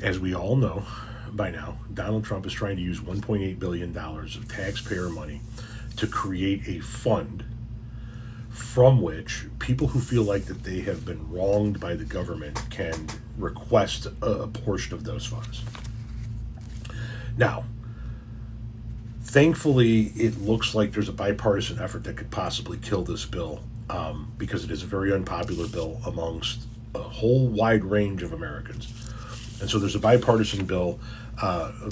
As we all know by now, Donald Trump is trying to use $1.8 billion of taxpayer money to create a fund from which people who feel like that they have been wronged by the government can request a portion of those funds. Now, thankfully, it looks like there's a bipartisan effort that could possibly kill this bill, because it is a very unpopular bill amongst a whole wide range of Americans. And so there's a bipartisan bill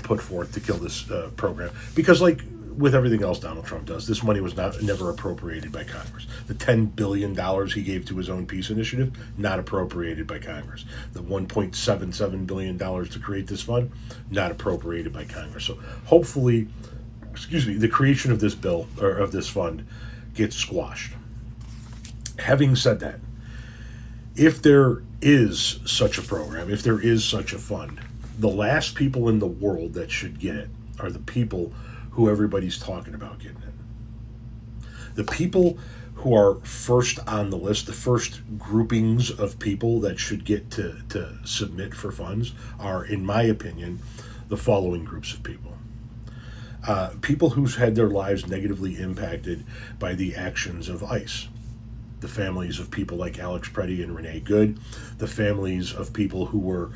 put forth to kill this program because, like with everything else Donald Trump does, this money was never appropriated by Congress. The $10 billion he gave to his own peace initiative, not appropriated by Congress. The $1.77 billion to create this fund, not appropriated by Congress. So hopefully, the creation of this bill, or of this fund, gets squashed. Having said that, if there is such a program, if there is such a fund, the last people in the world that should get it are the people who everybody's talking about getting it. The people who are first on the list, the first groupings of people that should get to submit for funds are, in my opinion, the following groups of people. People who've had their lives negatively impacted by the actions of ICE. The families of people like Alex Preddy and Renee Good, the families of people who were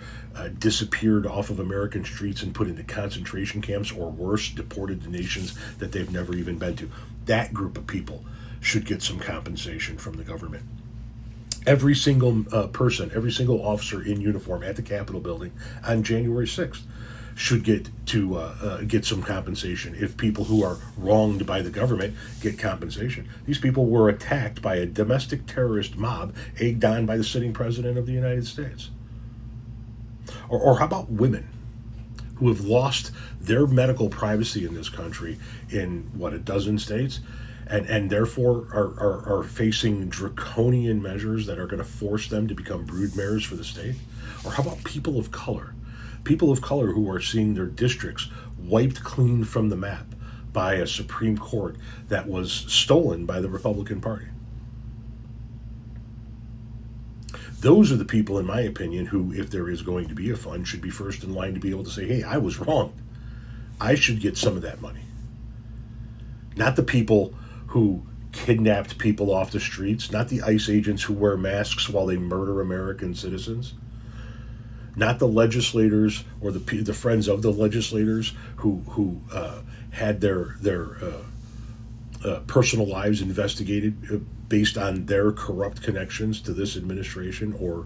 disappeared off of American streets and put into concentration camps, or worse, deported to nations that they've never even been to. That group of people should get some compensation from the government. Every single person, every single officer in uniform at the Capitol building on January 6th should get to get some compensation. If people who are wronged by the government get compensation. These people were attacked by a domestic terrorist mob egged on by the sitting president of the United States. Or how about women who have lost their medical privacy in this country in, a dozen states, and therefore are facing draconian measures that are going to force them to become broodmares for the state? Or how about people of color? People of color who are seeing their districts wiped clean from the map by a Supreme Court that was stolen by the Republican Party. Those are the people, in my opinion, who, if there is going to be a fund, should be first in line to be able to say, hey, I was wrong. I should get some of that money. Not the people who kidnapped people off the streets, not the ICE agents who wear masks while they murder American citizens, not the legislators or the friends of the legislators who had their personal lives investigated based on their corrupt connections to this administration or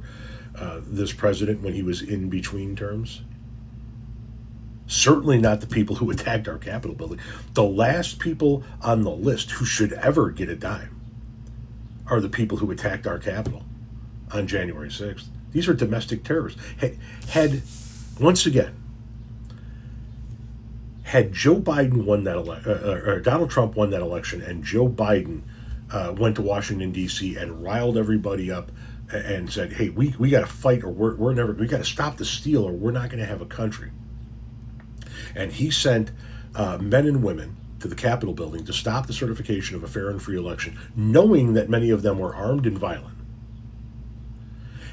this president when he was in between terms. Certainly not the people who attacked our Capitol building. The last people on the list who should ever get a dime are the people who attacked our Capitol on January 6th. These are domestic terrorists. Had Joe Biden won that or Donald Trump won that election, and Joe Biden went to Washington, D.C. and riled everybody up and said, hey, we got to fight, or we got to stop the steal, or we're not going to have a country. And he sent men and women to the Capitol building to stop the certification of a fair and free election, knowing that many of them were armed and violent.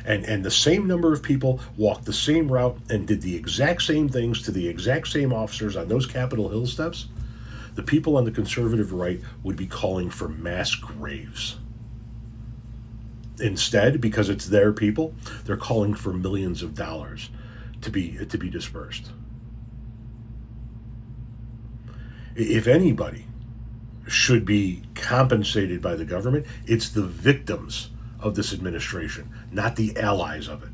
And the same number of people walked the same route and did the exact same things to the exact same officers on those Capitol Hill steps. The people on the conservative right would be calling for mass graves. Instead, because it's their people, they're calling for millions of dollars to be dispersed. If anybody should be compensated by the government, it's the victims of this administration, not the allies of it.